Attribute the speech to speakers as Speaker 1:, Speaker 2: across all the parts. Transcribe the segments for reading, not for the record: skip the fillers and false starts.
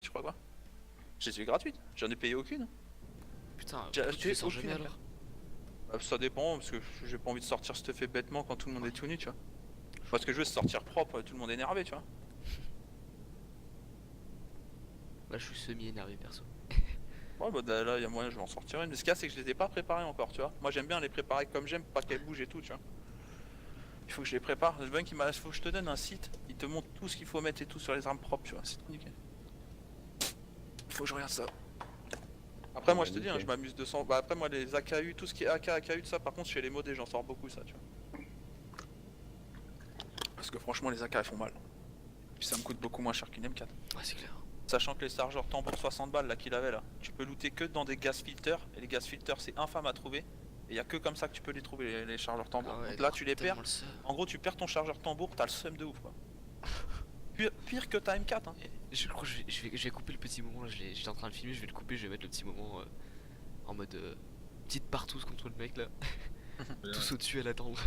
Speaker 1: je crois quoi. Je les ai eu gratuites, j'en ai payé aucune.
Speaker 2: Putain,
Speaker 1: J'ai
Speaker 2: pourquoi tu
Speaker 1: acheté
Speaker 2: les sors
Speaker 1: aucune.
Speaker 2: jamais alors?
Speaker 1: Ça dépend, parce que j'ai pas envie de sortir ce fait bêtement quand tout le monde est tout nu, tu vois. Parce que je veux sortir propre, tout le monde est énervé, tu vois.
Speaker 2: Bah je suis semi-énervé perso.
Speaker 1: Ouais bah là, il y a moyen, je vais en sortir une. Mais ce qu'il y a, c'est que je les ai pas préparées encore, tu vois. Moi j'aime bien les préparer comme j'aime, pas qu'elles bougent et tout, tu vois. Il faut que je les prépare. Le mec, faut que je te donne un site, il te montre tout ce qu'il faut mettre et tout sur les armes propres, tu vois. C'est tout nickel. Faut que je regarde ça. Après, moi je te dis, hein, je m'amuse de Bah après, moi les AKU, tout ce qui est AK, AKU, tout ça, par contre, chez les modés, j'en sors beaucoup, ça, tu vois. Parce que franchement, les AK elles font mal. Puis ça me coûte beaucoup moins cher qu'une M4.
Speaker 2: Ouais, c'est clair.
Speaker 1: Sachant que les chargeurs tambour 60 balles là qu'il avait là, tu peux looter que dans des gas filters. Et les gas filters, c'est infâme à trouver. Et y a que comme ça que tu peux les trouver, les chargeurs tambour.
Speaker 2: Ah ouais,
Speaker 1: Donc là, tu les perds.
Speaker 2: tellement le seum.
Speaker 1: En gros, tu perds ton chargeur tambour, t'as le seum de ouf quoi. Pire que ta M4 hein.
Speaker 2: Je crois que je vais couper le petit moment là, j'étais en train de filmer, je vais le couper, je vais mettre le petit moment en mode petite partouze contre le mec là. Tous au-dessus à l'attendre.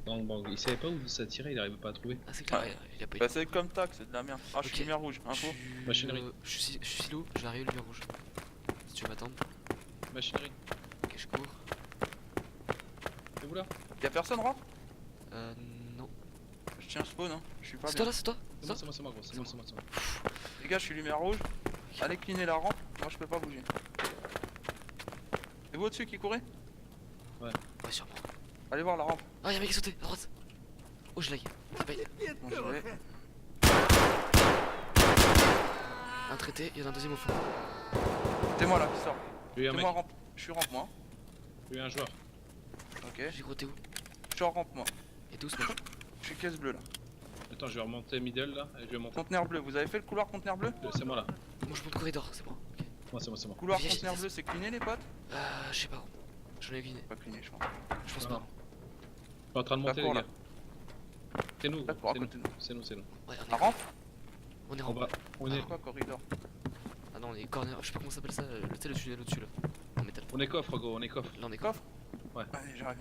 Speaker 3: Dans le bang, il savait pas où ça tirait, il arrivait pas à trouver.
Speaker 2: Ah c'est clair,
Speaker 1: Ouais.
Speaker 2: il a pas eu
Speaker 1: Bah c'est comme tac, c'est de la merde. Ah, je suis
Speaker 2: Ok.
Speaker 1: lumière rouge, info.
Speaker 3: Machinerie.
Speaker 2: Je suis silo, je vais arriver lumière rouge. Si tu veux m'attendre.
Speaker 3: Machinerie.
Speaker 2: Ok, je cours.
Speaker 3: C'est où là?
Speaker 1: Y'a personne rentre?
Speaker 2: Non.
Speaker 1: Je tiens spawn hein, je suis pas
Speaker 2: C'est toi
Speaker 1: bien.
Speaker 2: là, c'est toi?
Speaker 3: C'est moi, c'est moi, gros, c'est moi, c'est moi, c'est moi.
Speaker 1: Les gars, je suis lumière rouge. Allez cleaner la rampe, moi je peux pas bouger. C'est vous au-dessus qui courez?
Speaker 2: Ouais, sûrement.
Speaker 1: Allez voir la rampe.
Speaker 2: Ah, y'a un mec qui est sauté, à droite. Oh, je lag. C'est pas
Speaker 1: Bon, j'y vais.
Speaker 2: un traité, il y en a un deuxième au fond.
Speaker 1: C'est moi là qui sort.
Speaker 3: J'ai eu un
Speaker 1: C'est
Speaker 3: mec,
Speaker 1: moi rampe. Je suis rampe moi.
Speaker 3: j'ai eu un joueur.
Speaker 1: Ok.
Speaker 2: J'ai gros, t'es où?
Speaker 1: Je suis en rampe moi.
Speaker 2: Et t'es où ce mec?
Speaker 1: Je suis caisse bleue là.
Speaker 3: Attends, je vais remonter middle là, et je vais monter.
Speaker 1: Conteneur bleu, vous avez fait le couloir conteneur bleu?
Speaker 3: C'est moi là.
Speaker 2: Moi je monte corridor, c'est bon. Ok.
Speaker 3: C'est moi, c'est moi.
Speaker 1: Couloir
Speaker 2: Viens,
Speaker 1: conteneur
Speaker 2: j'ai-
Speaker 1: bleu, c'est cleané les potes?
Speaker 2: Je sais pas gros. J'en ai aucune idée.
Speaker 1: Pas cleané je pense.
Speaker 2: Je pense
Speaker 3: Ah.
Speaker 2: pas.
Speaker 3: Je suis en train de monter, les
Speaker 1: D'accord,
Speaker 3: gars. C'est nous,
Speaker 1: D'accord, à
Speaker 3: c'est nous,
Speaker 1: côté de nous.
Speaker 3: c'est nous, c'est nous.
Speaker 2: Ouais,
Speaker 1: La rampe?
Speaker 2: on est
Speaker 3: On
Speaker 2: en
Speaker 3: va, on
Speaker 1: C'est
Speaker 3: est,
Speaker 1: quoi corridor?
Speaker 2: Ah non, on est corner, je sais pas comment ça s'appelle ça, tu sais le tunnel au-dessus là. En métal.
Speaker 3: on est coffre, gros, on est coffre.
Speaker 2: Là on est
Speaker 1: Coffre?
Speaker 3: Ouais.
Speaker 1: Allez j'arrive.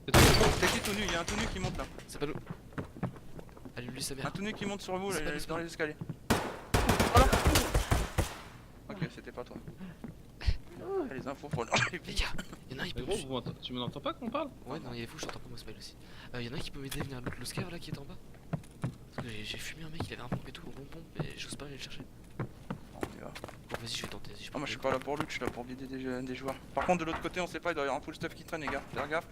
Speaker 3: C'est toi,
Speaker 1: C'est qui tout nu? Y'a un tout nu qui monte là.
Speaker 2: C'est pas nous. Allez, lui sa
Speaker 1: Un
Speaker 2: mère.
Speaker 1: tout nu qui monte sur vous
Speaker 2: C'est
Speaker 1: là,
Speaker 2: pas nous,
Speaker 1: dans
Speaker 2: c'est
Speaker 1: les escaliers. Voilà. Ok, c'était pas toi. Les infos pour
Speaker 2: Les gars, y'en a un il
Speaker 3: Mais
Speaker 2: peut
Speaker 3: gros,
Speaker 2: me...
Speaker 3: tu m'entends pas qu'on parle?
Speaker 2: Ouais, non, il est fou, j'entends pas moi Smile aussi. Y'en a un qui peut m'aider à venir le scav là qui est en bas. Parce que j'ai fumé un mec, il avait un pompe et tout, un bon pompe, mais j'ose pas aller le chercher.
Speaker 1: On y va.
Speaker 2: Bon, vas-y, je vais tenter. Si je
Speaker 1: Ah,
Speaker 2: peux
Speaker 1: moi je suis pas là pour loot, je suis là pour guider des joueurs. Par contre de l'autre côté on sait pas, il doit y avoir un full stuff qui traîne les gars, faire gaffe.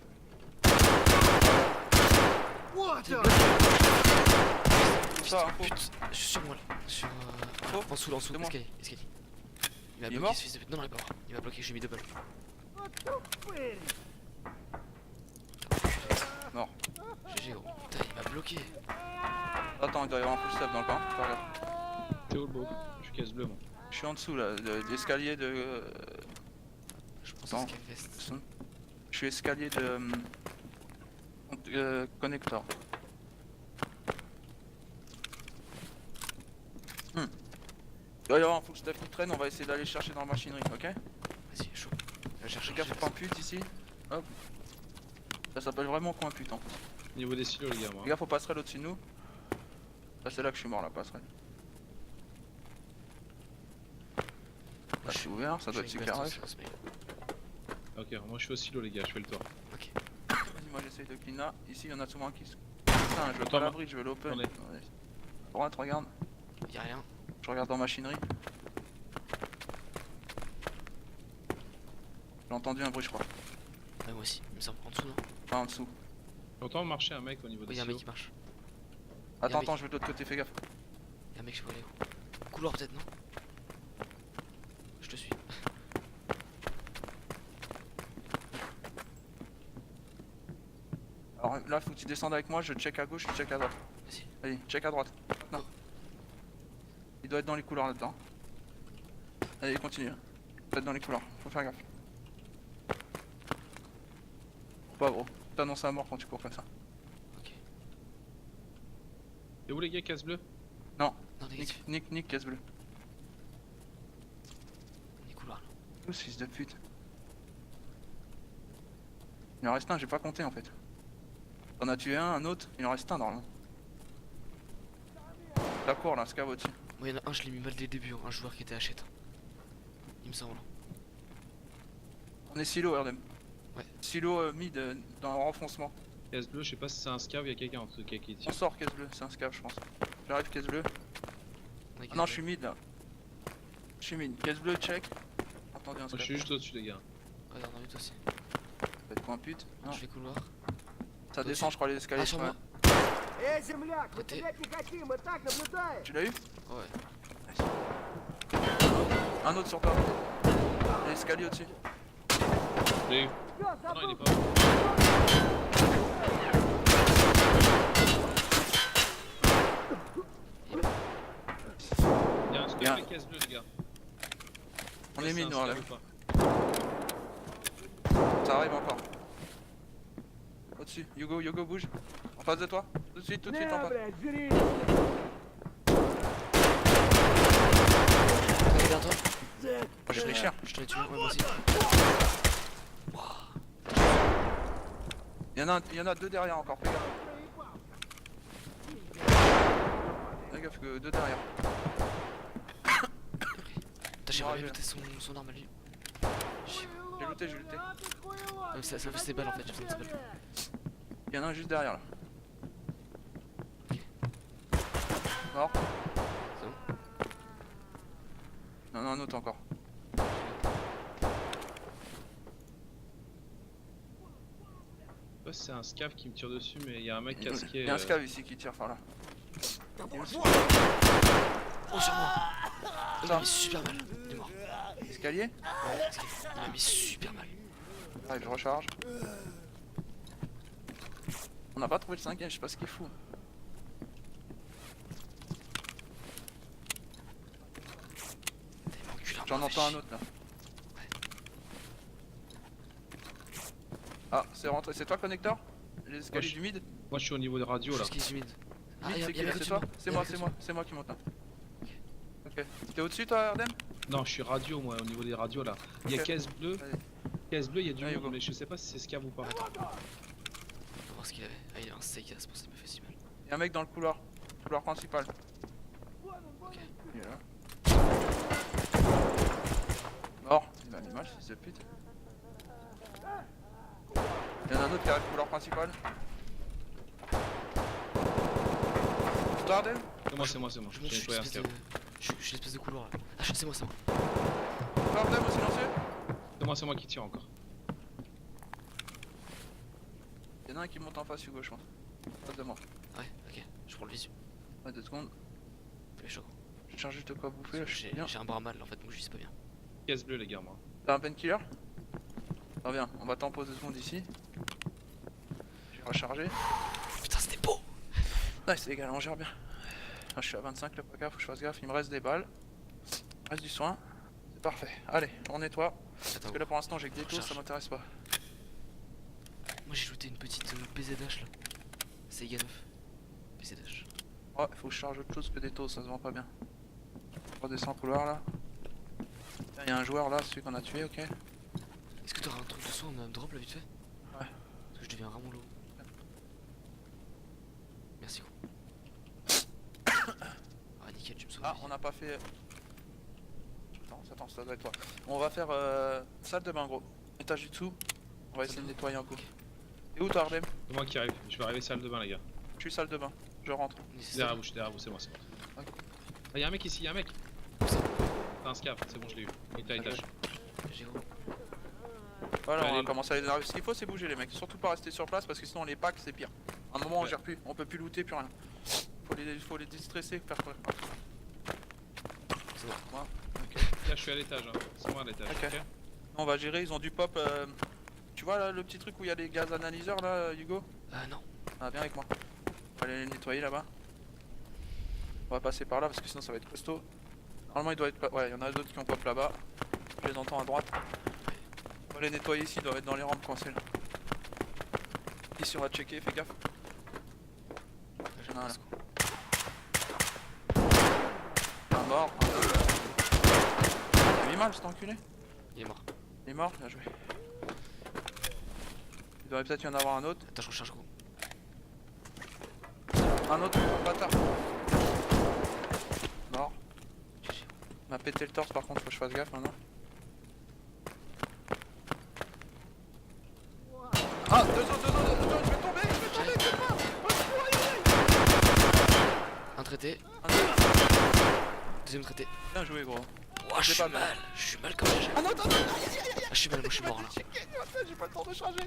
Speaker 1: Ça, info.
Speaker 2: Putain, je suis sur moi là. Sur.
Speaker 1: Info.
Speaker 2: En dessous,
Speaker 1: C'est moi.
Speaker 2: escalier, escalier. Il m'a
Speaker 1: Il est
Speaker 2: bloqué
Speaker 1: mort
Speaker 2: ce fils de pute. Non, non, il est pas mort. Il m'a bloqué, j'ai mis 2 balles.
Speaker 1: Mort.
Speaker 2: GG gros. Putain, il m'a bloqué.
Speaker 1: Attends, il doit y avoir un full stuff dans le coin, faire gaffe.
Speaker 3: T'es où le beau? Je suis caisse bleue, moi.
Speaker 1: Je suis en dessous là, de l'escalier de...
Speaker 2: Je pense
Speaker 1: Non.
Speaker 2: à ce vest.
Speaker 1: Je suis escalier de... connector. Il doit y avoir un full stuff qui traîne, on va essayer d'aller chercher dans la machinerie, ok?
Speaker 2: Vas-y, chaud. Je vais chercher
Speaker 1: Fais gaffe, faut pas un pute ici. Hop. Ça s'appelle vraiment coin pute en fait.
Speaker 3: Niveau des silos, les gars, moi.
Speaker 1: Les gars, faut passerelle au-dessus de nous. Là, c'est là que je suis mort, la passerelle. Là, je suis ouvert, ça doit être super rush.
Speaker 3: Ok, moi je suis au silo, les gars, je fais le tour.
Speaker 2: Ok.
Speaker 1: Vas-y, moi j'essaye de clean là. Ici, il y en a souvent qui se. Putain, je veux pas
Speaker 3: Attends,
Speaker 1: l'abri, je veux l'open.
Speaker 3: on est-
Speaker 1: Ouais. Droite, regarde.
Speaker 2: Y'a rien.
Speaker 1: Je regarde dans machinerie. J'ai entendu un bruit, je crois.
Speaker 2: Ouais, moi aussi, il me semble. En dessous, non?
Speaker 1: Pas en dessous.
Speaker 3: J'entends marcher un mec au niveau
Speaker 2: Oui,
Speaker 3: des
Speaker 2: y'a un mec
Speaker 3: silos.
Speaker 2: qui marche.
Speaker 1: Attends,
Speaker 2: mec.
Speaker 1: attends, je vais de l'autre côté, fais gaffe.
Speaker 2: Y'a un mec, je sais pas aller où. Couloir peut-être, non? Je te suis.
Speaker 1: Alors là, faut que tu descendes avec moi, je check à gauche, je check à droite.
Speaker 2: Vas-y.
Speaker 1: Allez, check à droite. Non. Il doit être dans les couloirs là-dedans. Allez, continue. Il doit être dans les couloirs, faut faire gaffe. Pas gros, t'annonces à mort quand tu cours comme ça.
Speaker 2: Ok.
Speaker 3: Et où les gars, casse bleue?
Speaker 2: Non, négatif.
Speaker 1: Nick, casse bleue.
Speaker 2: On est couloir là.
Speaker 1: Tous fils de pute. Il en reste un, j'ai pas compté en fait. T'en as tué un autre, il en reste un normalement. La cour là, scav au-dessus.
Speaker 2: Moi, il y en a un, je l'ai mis mal dès le début, hein, un joueur qui était hachette. Il me semble.
Speaker 1: On est silo, Erdem.
Speaker 2: Ouais.
Speaker 1: Silo mid dans le renfoncement.
Speaker 3: Caisse bleue, je sais pas si c'est un scav, il y a quelqu'un en tout cas qui
Speaker 1: On
Speaker 3: tire.
Speaker 1: sort caisse bleue, c'est un scav je pense. J'arrive caisse bleue.
Speaker 2: On est
Speaker 1: Ah non, je suis mid là. Je suis mid. Caisse bleue, check. Attendez un
Speaker 3: Moi, je
Speaker 1: scav.
Speaker 3: suis juste au-dessus, les gars.
Speaker 2: Ouais, dans but aussi.
Speaker 1: Faites quoi un pute? Non,
Speaker 2: Je vais couloir.
Speaker 1: ça descend, je crois, les escaliers.
Speaker 2: Ah, sur moi.
Speaker 4: Эй, земляк, мы
Speaker 2: Ты-
Speaker 4: терять не хотим, мы так наблюдаем.
Speaker 1: Tu l'as eu?
Speaker 2: Ouais.
Speaker 1: Un autre sur toi. L'escalier au-dessus.
Speaker 3: Je l'ai eu.
Speaker 4: Всё,
Speaker 3: Ah non, il est
Speaker 4: забыл.
Speaker 3: pas. Il y a un scav
Speaker 1: Bien.
Speaker 3: avec caisse bleue, les gars.
Speaker 1: On
Speaker 3: Ouais,
Speaker 1: est
Speaker 3: c'est
Speaker 1: mid,
Speaker 3: un
Speaker 1: nous, là.
Speaker 3: scav ou pas?
Speaker 1: Ça arrive encore. Au-dessus. Hugo, bouge. En face de toi. Tout de suite, en
Speaker 4: Не,
Speaker 1: face.
Speaker 4: блядь, жри.
Speaker 2: Allez, vers toi.
Speaker 1: Oh, je déchire.
Speaker 2: Je te l'ai tué, ouais, moi aussi.
Speaker 1: Il y en a deux derrière encore. Fais gaffe. Fais gaffe que deux derrière.
Speaker 2: Putain, j'ai
Speaker 1: Ouais,
Speaker 2: vraiment
Speaker 1: ouais.
Speaker 2: looté son arme à lui.
Speaker 1: J'ai looté.
Speaker 2: Non, ça fait ses balles en fait, j'ai besoin de ses balles.
Speaker 1: Il y en a un juste derrière là. Mort.
Speaker 2: C'est bon.
Speaker 1: Non, un autre encore.
Speaker 3: Je sais pas si c'est un scav qui me tire dessus, mais il y a un mec casqué.
Speaker 1: Il y a un scav ici qui tire par là.
Speaker 2: Oh, sur moi. Il m'a mis super mal. Il est mort.
Speaker 1: Escalier.
Speaker 2: Ouais, il m'a mis super mal.
Speaker 1: Allez, je recharge. On n'a pas trouvé le cinquième, je sais pas ce qu'il fout.
Speaker 2: T'es enculé,
Speaker 1: J'en entends un autre là. Ah, c'est rentré. C'est toi, connecteur? Les escaliers
Speaker 3: je-
Speaker 1: du mid?
Speaker 3: Moi, je suis au niveau de radio là.
Speaker 2: Juste qui est humide. Ah,
Speaker 1: Mid,
Speaker 2: il y a
Speaker 1: c'est qui
Speaker 2: le
Speaker 1: là?
Speaker 2: côté
Speaker 1: C'est toi?
Speaker 2: de moi.
Speaker 1: C'est
Speaker 2: Il y a
Speaker 1: moi,
Speaker 2: le
Speaker 1: c'est
Speaker 2: côté
Speaker 1: moi, c'est moi qui monte là. Ok. T'es au-dessus toi, Erdem?
Speaker 3: Non, je suis radio, moi, au niveau des radios là. Il y a
Speaker 1: Ok.
Speaker 3: caisse bleue.
Speaker 1: Allez.
Speaker 3: Caisse bleue, il y a du
Speaker 1: Allez,
Speaker 3: monde,
Speaker 1: Hugo.
Speaker 3: mais je sais pas si c'est scav ou pas.
Speaker 2: On va voir ce qu'il avait. Ah, il a un steak, c'est pour ça qu'il me fait si mal.
Speaker 1: Y'a un mec dans le couloir. Couloir principal.
Speaker 2: Ok.
Speaker 1: Il est là. Mort. C'est l'animal, fils de pute. Y'en a un autre qui arrive au couloir principal. Toi, Erdem?
Speaker 3: C'est moi.
Speaker 2: Je monte,
Speaker 3: J'ai
Speaker 2: je suis
Speaker 3: nettoyé un
Speaker 2: l'espèce
Speaker 3: scav.
Speaker 2: de. Je suis l'espèce de couloir là. Ah, c'est moi, c'est moi.
Speaker 1: Toi, Erdem, au silencieux?
Speaker 3: C'est moi qui tire encore.
Speaker 1: Y'en a un qui monte en face, Hugo, je pense. En face de moi.
Speaker 2: Ouais, ok. Je prends le visu.
Speaker 1: Ouais, 2 secondes.
Speaker 2: Fais chaud.
Speaker 1: Je cherche juste de quoi bouffer là, je suis bien.
Speaker 2: J'ai un bras mal en fait, donc je suis pas bien.
Speaker 3: Caisse bleue, les gars, moi.
Speaker 1: T'as un painkiller? Reviens, on va tempo 2 secondes ici. J'ai rechargé.
Speaker 2: Putain, c'était beau!
Speaker 1: Nice, les gars, on gère bien. Ah, je suis à 25 le PK, faut que je fasse gaffe. Il me reste des balles. Il me reste du soin. C'est parfait. Allez, on nettoie.
Speaker 2: Attends,
Speaker 1: Parce que là pour l'instant j'ai que des taux, ça
Speaker 2: Recharge.
Speaker 1: m'intéresse pas.
Speaker 2: moi j'ai shooté une petite PZH là. Sega 9. PZH.
Speaker 1: Ouais, faut que je charge autre chose que des taux, ça se vend pas bien. On redescend le couloir là. Il y a un joueur là, celui qu'on a tué, ok.
Speaker 2: Est-ce que t'auras un truc de soin à me drop là vite fait?
Speaker 1: Ouais.
Speaker 2: Parce que je deviens vraiment lourd. Merci gros. Ah nickel, tu me sauves.
Speaker 1: Ah,
Speaker 2: la vie.
Speaker 1: on n'a pas fait. Attends, ça doit être toi. On va faire salle de bain gros. Étage du dessous. On va essayer de nettoyer un coup. Et où toi Ardem?
Speaker 3: C'est moi qui arrive. Je vais arriver salle de bain, les gars.
Speaker 1: Je suis salle de bain. Je rentre.
Speaker 2: Mais c'est
Speaker 3: Derrière
Speaker 2: ça.
Speaker 3: vous, je suis derrière vous, c'est moi.
Speaker 1: Ok.
Speaker 3: Ah, y'a un mec ici, y'a un mec.
Speaker 2: Où ça?
Speaker 3: T'as un scav, c'est bon, je l'ai eu. Il était à
Speaker 1: Ok.
Speaker 3: l'étage.
Speaker 2: J'ai gros.
Speaker 1: Voilà, on
Speaker 3: Allez.
Speaker 1: va commencer à les énerver. Ce qu'il faut, c'est bouger les mecs. Surtout pas rester sur place parce que sinon les packs c'est pire. À un moment on
Speaker 3: Ouais.
Speaker 1: gère plus, on peut plus looter, plus rien. Faut les distresser, faire quoi.
Speaker 2: C'est bon.
Speaker 1: Voilà. Ok.
Speaker 3: Là, je suis à l'étage, hein. C'est moi à l'étage.
Speaker 1: Ok.
Speaker 3: Ok.
Speaker 1: On va gérer, ils ont du pop. Tu vois là le petit truc où il y a les gaz analyseurs là, Hugo?
Speaker 2: Non.
Speaker 1: Ah, viens avec moi. On va aller les nettoyer là-bas. On va passer par là parce que sinon ça va être costaud. Normalement il doit être. Ouais, il y en a d'autres qui ont pop là-bas. Je les entends à droite. On va les nettoyer ici, ils doivent être dans les rampes coincées là. Ici on va checker, fais gaffe. J'en ai un là. Un mort. Il a mis mal cet enculé.
Speaker 2: Il est mort.
Speaker 1: Il est mort, bien joué. Il devrait peut-être y en avoir un autre.
Speaker 2: Attends, je recharge gros.
Speaker 1: Un autre, un bâtard. Mort. On m'a pété le torse par contre, faut que je fasse gaffe maintenant. Ah, deux autres, je vais tomber, c'est pas.
Speaker 2: Un traité,
Speaker 1: Un autre.
Speaker 2: deuxième traité.
Speaker 1: Bien joué gros.
Speaker 2: Ouah, je
Speaker 1: J'ai
Speaker 2: suis
Speaker 1: pas bien.
Speaker 2: mal, je suis mal comme j'ai.
Speaker 1: Ah non, attends,
Speaker 2: Ah, je suis mal, moi je suis mort là.
Speaker 1: j'ai pas le temps de charger.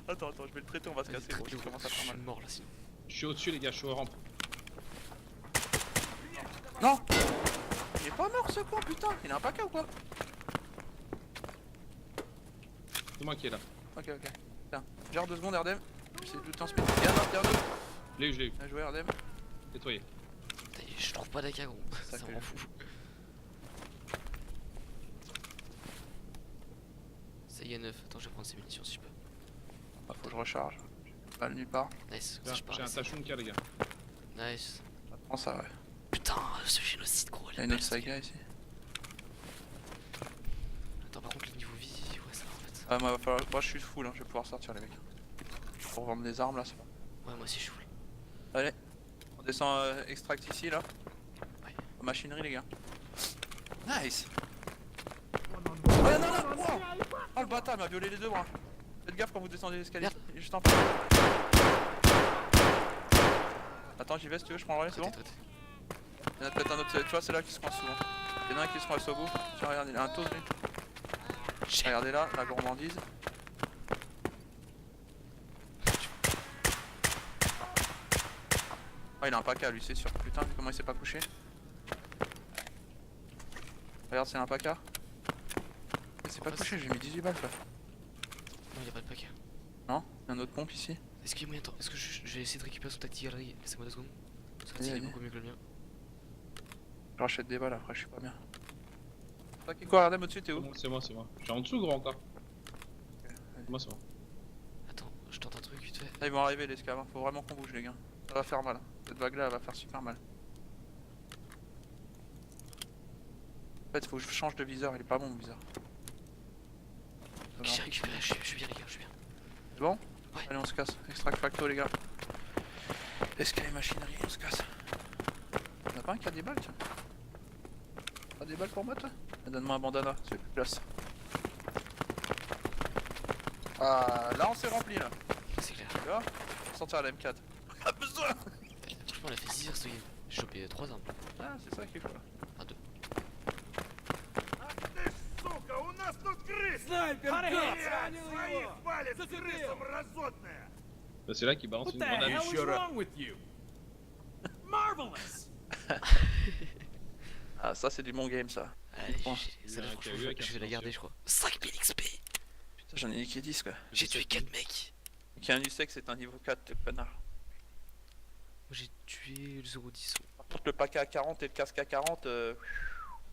Speaker 1: Attends, je vais le traiter, on va se
Speaker 2: Vas-y,
Speaker 1: casser gros, je
Speaker 2: traite-le,
Speaker 1: commence à
Speaker 2: je
Speaker 1: faire
Speaker 2: suis
Speaker 1: mal.
Speaker 2: mort là sinon.
Speaker 3: Je suis au-dessus les gars, je suis aux rampes.
Speaker 1: Non. Il est pas mort ce con putain, il a un paca ou quoi?
Speaker 3: C'est moi qui est là.
Speaker 1: Ok. Tiens, gère 2 secondes Erdem. J'essaie de lutter en speed. Derrière nous.
Speaker 3: Je l'ai eu.
Speaker 1: Bien joué Erdem.
Speaker 3: Nettoyé.
Speaker 2: Putain, je trouve pas d'AK gros,
Speaker 1: Ça
Speaker 2: ça
Speaker 1: que
Speaker 2: m'en
Speaker 1: je-
Speaker 2: fout. Ça y est 9, attends je vais prendre ces munitions si je peux.
Speaker 1: Ah, faut que je recharge. J'ai pas nulle part.
Speaker 2: Nice,
Speaker 3: J'ai
Speaker 2: ça je pars.
Speaker 3: un Tachunka les gars.
Speaker 2: Nice.
Speaker 1: Prends ça ouais.
Speaker 2: Putain, ce génocide gros,
Speaker 1: Il y
Speaker 2: elle
Speaker 1: a
Speaker 2: est
Speaker 1: une autre
Speaker 2: belle,
Speaker 1: saga ici.
Speaker 2: Attends, par contre, le niveau vie, ouais, ça va en fait.
Speaker 1: Ah, moi je suis full, hein. Je vais pouvoir sortir les mecs. Pour vendre des armes là, c'est bon.
Speaker 2: Ouais, moi aussi je suis full.
Speaker 1: Allez, on descend extract ici là.
Speaker 2: Ouais.
Speaker 1: Machinerie les gars. Nice. Oh, non, wow. Oh le bâtard il m'a violé les deux bras. Faites gaffe quand vous descendez l'escalier.
Speaker 2: Merde.
Speaker 1: Il est juste en face. Attends, j'y vais si tu veux, je prends le relais, c'est bon?
Speaker 2: Traité.
Speaker 1: Il y en a peut-être un autre, tu vois, c'est là qui se coince souvent. Il y en a un qui se coince au bout. Tiens, regarde, il a un taux, lui. Regardez là, la gourmandise. Ah, il a un paca lui, c'est sûr. Putain, comment il s'est pas couché. Regarde, c'est un paca. Il s'est
Speaker 2: En
Speaker 1: pas
Speaker 2: face.
Speaker 1: couché, j'ai mis 18 balles quoi.
Speaker 2: Non, y'a pas de pack.
Speaker 1: Non? Il y a un autre pompe ici.
Speaker 2: Est-ce qu'il y a moyen de... Est-ce que je vais essayer de récupérer son tactique galerie? Laissez-moi 2 secondes. Son
Speaker 1: Vas-y,
Speaker 2: tactique est
Speaker 1: vas-y.
Speaker 2: beaucoup mieux que le mien.
Speaker 1: Je rachète des balles après, je suis pas bien. Toi qui quoi, Ardem au-dessus, t'es où?
Speaker 3: C'est moi. Je suis en dessous gros encore. Moi c'est bon.
Speaker 2: Attends, je tente un truc vite fait.
Speaker 1: Là, ils vont arriver les scavs, hein. Faut vraiment qu'on bouge les gars. Ça va faire mal. Cette vague là, elle va faire super mal. En fait, faut que je change de viseur, il est pas bon mon viseur.
Speaker 2: Ok, j'ai récupéré, je suis bien les gars, je suis bien.
Speaker 1: C'est bon?
Speaker 2: Ouais.
Speaker 1: Allez, on se casse. Extract facto les gars. Escalier machinerie, on se casse. Y'en a pas un qui a des balles, tiens. T'as des balles pour moi, toi? Donne-moi un bandana, c'est plus de place. Ah, là on s'est rempli là.
Speaker 2: C'est clair.
Speaker 1: Tu vois? Faut sortir à la M4. On a besoin!
Speaker 2: Franchement, elle a fait 6 heures ce game. J'ai chopé 3 armes.
Speaker 1: Ah, c'est ça qu'il faut là.
Speaker 2: Enfin 2.
Speaker 4: Сука, у нас тут крыс!
Speaker 5: Снайпер,
Speaker 4: Своих палец крысам разотная!
Speaker 3: Bah, c'est là qu'il balance
Speaker 5: What
Speaker 3: une
Speaker 5: the
Speaker 3: grenade.
Speaker 5: hell is wrong with you? Marvelous!
Speaker 1: Ah, ça c'est du bon game ça.
Speaker 2: Allez,
Speaker 1: Bon.
Speaker 2: celle-là,
Speaker 3: Il y a un
Speaker 2: franchement,
Speaker 3: KU avec un
Speaker 2: je vais la garder, je crois. 5000 XP!
Speaker 1: Putain, j'en ai niqué 10 quoi.
Speaker 2: J'ai tué 4 mecs.
Speaker 1: Qui a un USEC, c'est un niveau 4, le connard.
Speaker 2: Moi j'ai tué le 010.
Speaker 1: Par contre, le pack à 40 et le casque à 40,